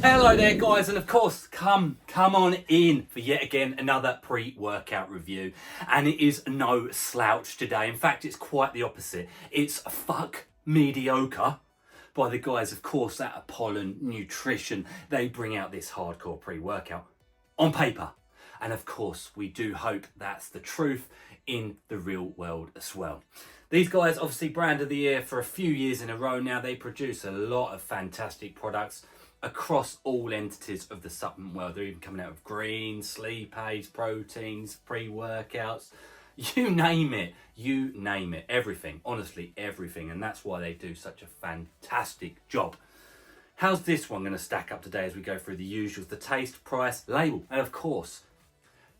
Hello there guys, and of course come on in for yet again another pre-workout review, and it is no slouch today. In fact, it's quite the opposite. It's fuck mediocre by the guys of course at Apollon Nutrition. They bring out this hardcore pre-workout on paper, and of course we do hope that's the truth in the real world as well. These guys obviously brand of the year for a few years in a row now. They produce a lot of fantastic products across all entities of the supplement world. They're even coming out with greens, sleep aids, proteins, pre-workouts, you name it, everything, honestly everything, and that's why they do such a fantastic job. How's this one going to stack up today as we go through the usuals, the taste, price, label, and of course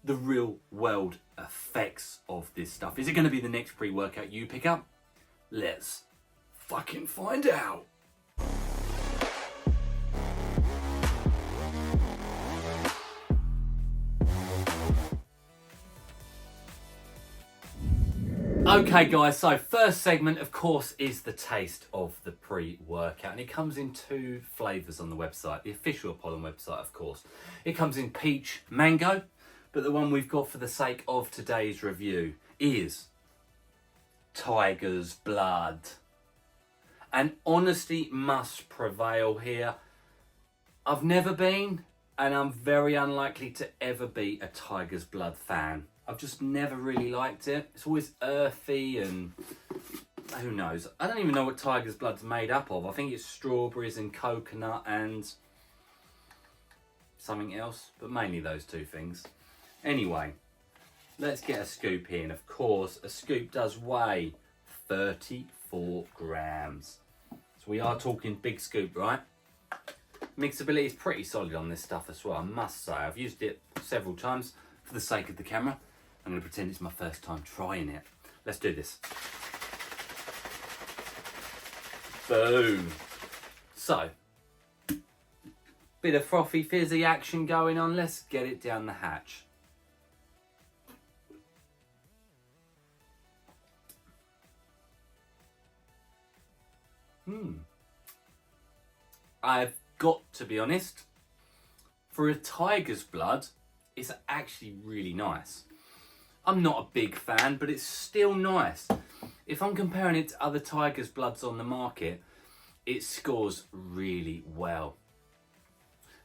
the real world effects of this stuff? Is it going to be the next pre-workout you pick up? Let's fucking find out. Okay guys, so first segment of course is the taste of the pre-workout, and it comes in two flavours on the website, the official Apollon website of course. It comes in peach mango, but the one we've got for the sake of today's review is tiger's blood. And honesty must prevail here. I've never been, and I'm very unlikely to ever be, a tiger's blood fan. I've just never really liked it. It's always earthy and who knows. I don't even know what tiger's blood's made up of. I think it's strawberries and coconut and something else, but mainly those two things. Anyway, let's get a scoop in. Of course, a scoop does weigh 34 grams. So we are talking big scoop, right? Mixability is pretty solid on this stuff as well, I must say. I've used it several times for the sake of the camera. I'm going to pretend it's my first time trying it. Let's do this. Boom. So, bit of frothy fizzy action going on. Let's get it down the hatch. I've got to be honest, for a tiger's blood, it's actually really nice. I'm not a big fan, but it's still nice. If I'm comparing it to other tiger's bloods on the market, it scores really well.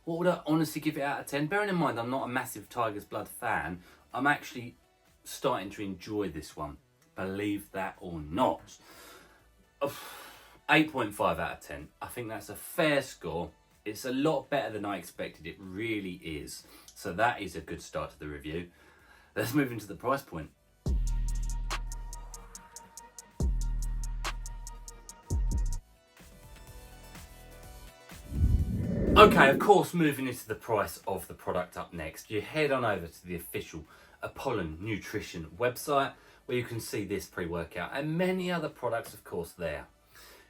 What would I honestly give it out of 10? Bearing in mind I'm not a massive tiger's blood fan, I'm actually starting to enjoy this one, believe that or not. 8.5 out of 10. I think that's a fair score. It's a lot better than I expected, it really is. So that is a good start to the review. Let's move into the price point. Okay, of course, moving into the price of the product up next, you head on over to the official Apollon Nutrition website, where you can see this pre-workout and many other products, of course, there.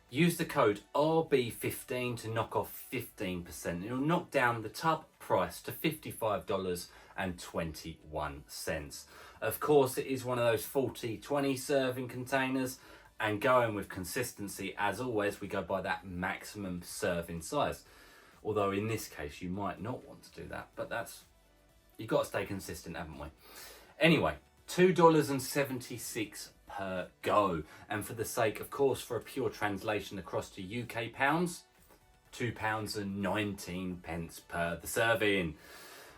Use the code RB15 to knock off 15%. It'll knock down the tub price to $55.21. Of course, it is one of those 40-20 serving containers, and going with consistency, as always, we go by that maximum serving size. Although in this case, you might not want to do that, but you've got to stay consistent, haven't we? Anyway, $2.76 per go, and for the sake, of course, for a pure translation across to UK pounds, £2.19 per the serving.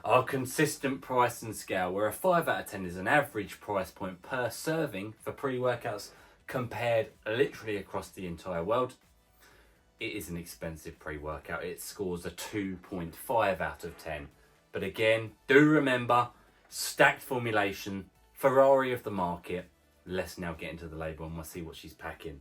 Our consistent price and scale, where a 5 out of 10 is an average price point per serving for pre-workouts compared literally across the entire world, it is an expensive pre-workout. It scores a 2.5 out of 10. But again, do remember, stacked formulation, Ferrari of the market. Let's now get into the label and we'll see what she's packing.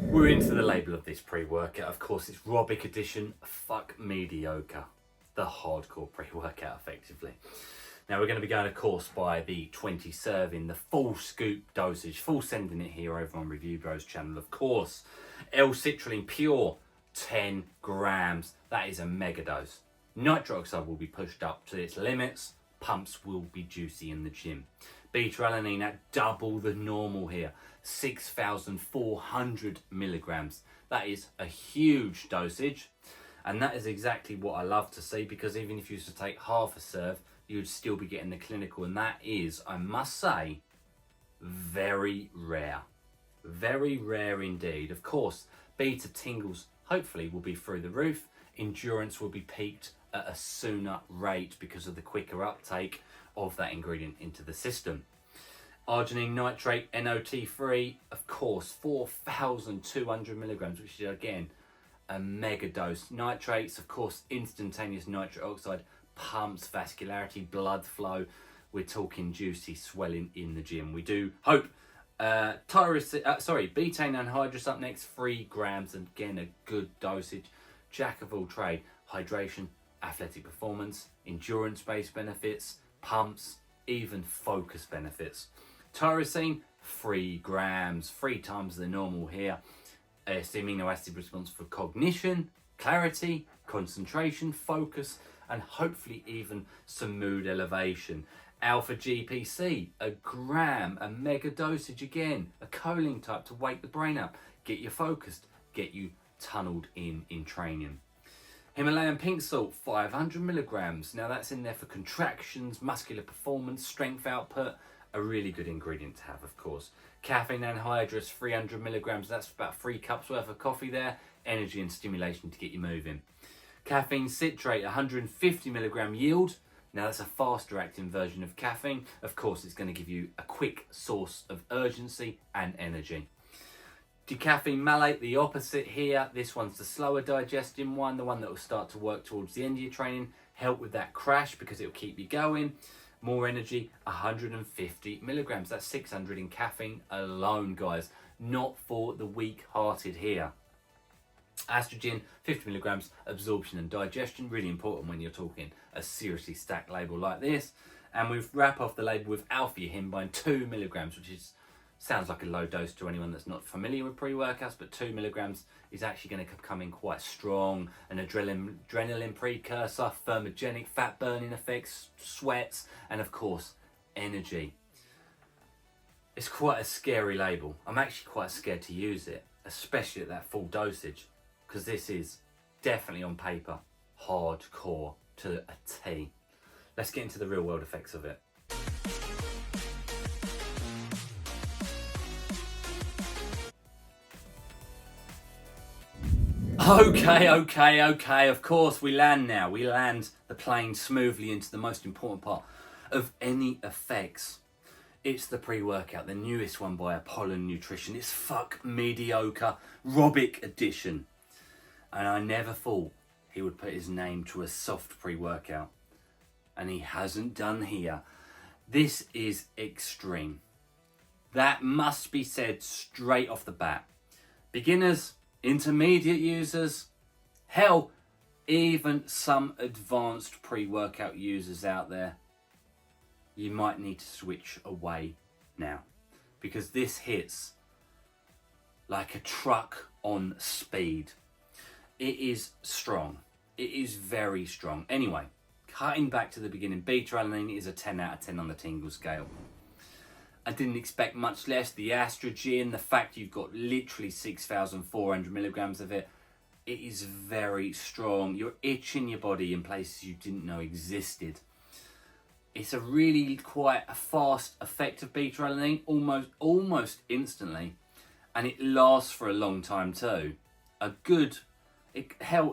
We're into the label of this pre-workout. Of course, it's Robic Edition Fuck Mediocre, the hardcore pre-workout effectively. Now we're going to be going, of course, by the 20 serving, the full scoop dosage, full sending it here over on Review Bros channel, of course. L-citrulline pure, 10 grams. That is a mega dose. Nitric oxide will be pushed up to its limits. Pumps will be juicy in the gym. Beta-alanine at double the normal here, 6,400 milligrams. That is a huge dosage, and that is exactly what I love to see, because even if you used to take half a serve, you'd still be getting the clinical, and that is, I must say, very rare. Very rare indeed. Of course, beta tingles hopefully will be through the roof. Endurance will be peaked at a sooner rate because of the quicker uptake of that ingredient into the system. Arginine nitrate NOT3, of course, 4,200 milligrams, which is again a mega dose. Nitrates, of course, instantaneous nitric oxide, pumps vascularity, blood flow. We're talking juicy swelling in the gym. We do hope. Betaine anhydrous up next, 3 grams, and again a good dosage. Jack of all trade, hydration, athletic performance, endurance-based benefits, pumps, even focus benefits. Tyrosine, 3 grams, 3 times the normal here. It's the amino acid responsible for cognition, clarity, concentration, focus, and hopefully even some mood elevation. Alpha GPC, a gram, a mega dosage again, a choline type to wake the brain up, get you focused, get you tunneled in training. Himalayan pink salt, 500 milligrams. Now that's in there for contractions, muscular performance, strength output, a really good ingredient to have, of course. Caffeine anhydrous, 300 milligrams. That's about 3 cups worth of coffee there. Energy and stimulation to get you moving. Caffeine citrate, 150 milligram yield. Now that's a faster acting version of caffeine. Of course, it's going to give you a quick source of urgency and energy. Decaffeine malate, the opposite here. This one's the slower digesting one, the one that will start to work towards the end of your training, help with that crash because it'll keep you going. More energy, 150 milligrams. That's 600 in caffeine alone, guys. Not for the weak-hearted here. Estrogen, 50 milligrams, absorption and digestion, really important when you're talking a seriously stacked label like this. And we wrap off the label with alpha-yohimbine, 2 milligrams, which sounds like a low dose to anyone that's not familiar with pre-workouts, but 2 milligrams is actually going to come in quite strong. An adrenaline precursor, thermogenic, fat burning effects, sweats, and of course, energy. It's quite a scary label. I'm actually quite scared to use it, especially at that full dosage, because this is definitely on paper hardcore to a T. Let's get into the real world effects of it. Okay, of course we land now. We land the plane smoothly into the most important part of any effects. It's the pre-workout, the newest one by Apollon Nutrition. It's Fuck Mediocre Robic Edition. And I never thought he would put his name to a soft pre-workout. And he hasn't done here. This is extreme. That must be said straight off the bat. Beginners, intermediate users, hell, even some advanced pre-workout users out there, you might need to switch away now, because this hits like a truck on speed. It is strong. It is very strong. Anyway, cutting back to the beginning, beta-alanine is a 10 out of 10 on the tingle scale. I didn't expect much less. The estrogen, the fact you've got literally 6,400 milligrams of it, it is very strong. You're itching your body in places you didn't know existed. It's a really quite a fast effect of beta-alanine, almost instantly, and it lasts for a long time too. You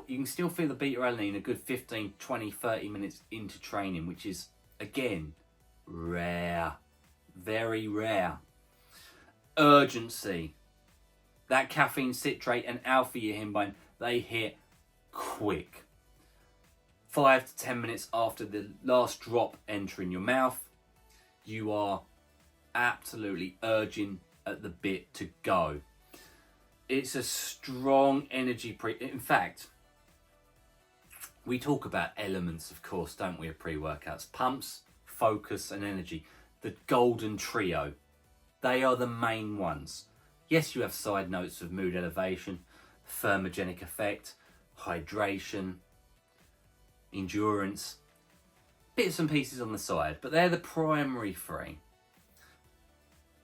can still feel the beta-alanine a good 15, 20, 30 minutes into training, which is, again, rare. Very rare. Urgency. That caffeine citrate and alpha-yohimbine, they hit quick. 5 to 10 minutes after the last drop entering your mouth, you are absolutely urging at the bit to go. It's a strong energy in fact, we talk about elements, of course, don't we, of pre-workouts. Pumps, focus, and energy. The golden trio. They are the main ones. Yes, you have side notes of mood elevation, thermogenic effect, hydration, endurance, bits and pieces on the side, but they're the primary three.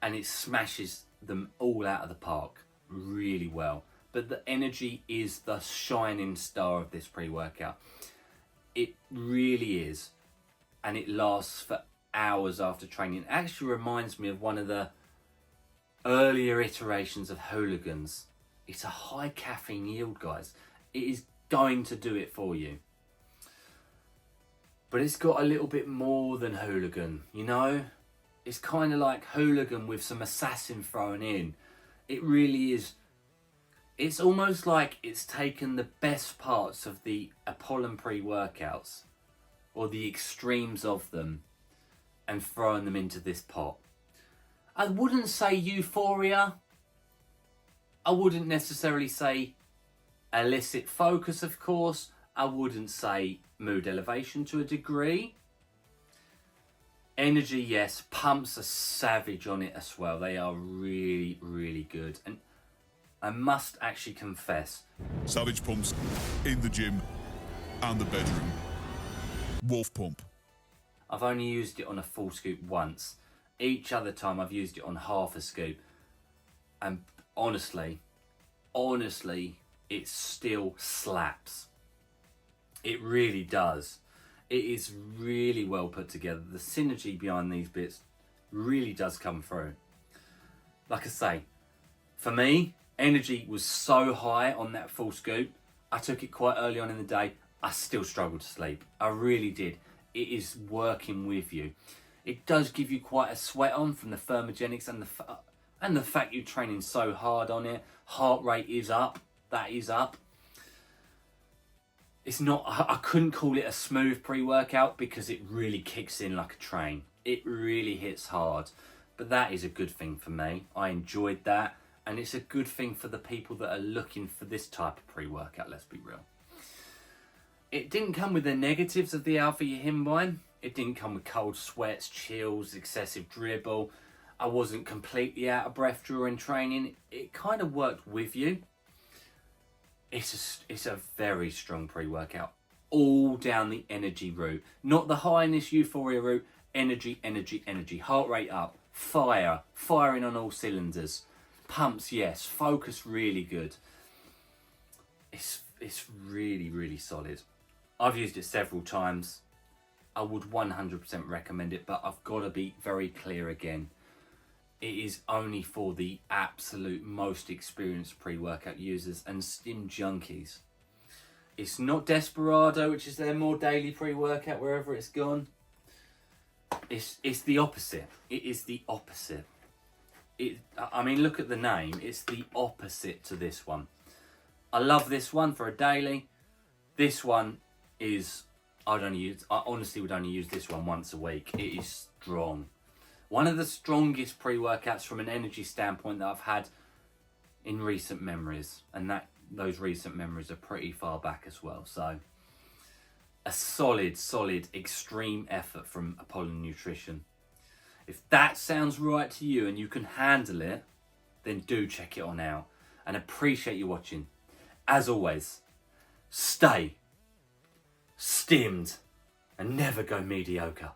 and it smashes them all out of the park really well. But the energy is the shining star of this pre-workout. It really is, and it lasts for hours after training. It actually reminds me of one of the earlier iterations of Hooligans. It's a high caffeine yield, guys. It is going to do it for you. But it's got a little bit more than Hooligan, you know? It's kind of like Hooligan with some assassin thrown in. It really is. It's almost like it's taken the best parts of the Apollon pre-workouts, or the extremes of them, and thrown them into this pot. I wouldn't say euphoria. I wouldn't necessarily say illicit focus, of course. I wouldn't say mood elevation to a degree. Energy, yes. Pumps are savage on it as well. They are really, really good. And I must actually confess, savage pumps in the gym and the bedroom. Wolf pump. I've only used it on a full scoop once. Each other time I've used it on half a scoop. And honestly, it still slaps. It really does. It is really well put together. The synergy behind these bits really does come through. Like I say, for me, energy was so high on that full scoop. I took it quite early on in the day. I still struggled to sleep. I really did. It is working with you. It does give you quite a sweat on from the thermogenics and the fact you're training so hard on it. Heart rate is up. That is up. It's not, I couldn't call it a smooth pre-workout because it really kicks in like a train. It really hits hard. But that is a good thing for me. I enjoyed that. And it's a good thing for the people that are looking for this type of pre-workout, let's be real. It didn't come with the negatives of the Alpha Yihimbine. It didn't come with cold sweats, chills, excessive dribble. I wasn't completely out of breath during training. It kind of worked with you. It's a very strong pre-workout. All down the energy route. Not the highness euphoria route. Energy, energy, energy. Heart rate up. Firing on all cylinders. Pumps, yes. Focus, really good. It's really, really solid. I've used it several times. I would 100% recommend it, but I've got to be very clear again. It is only for the absolute most experienced pre-workout users and stim junkies. It's not Desperado, which is their more daily pre-workout wherever it's gone. It's the opposite. It is the opposite. I mean, look at the name. It's the opposite to this one. I love this one for a daily. This one is, I honestly would only use this one once a week. It is strong. One of the strongest pre-workouts from an energy standpoint that I've had in recent memories. And those recent memories are pretty far back as well. So, a solid, extreme effort from Apollon Nutrition. If that sounds right to you and you can handle it, then do check it on out. And appreciate you watching. As always, stay stimmed and never go mediocre.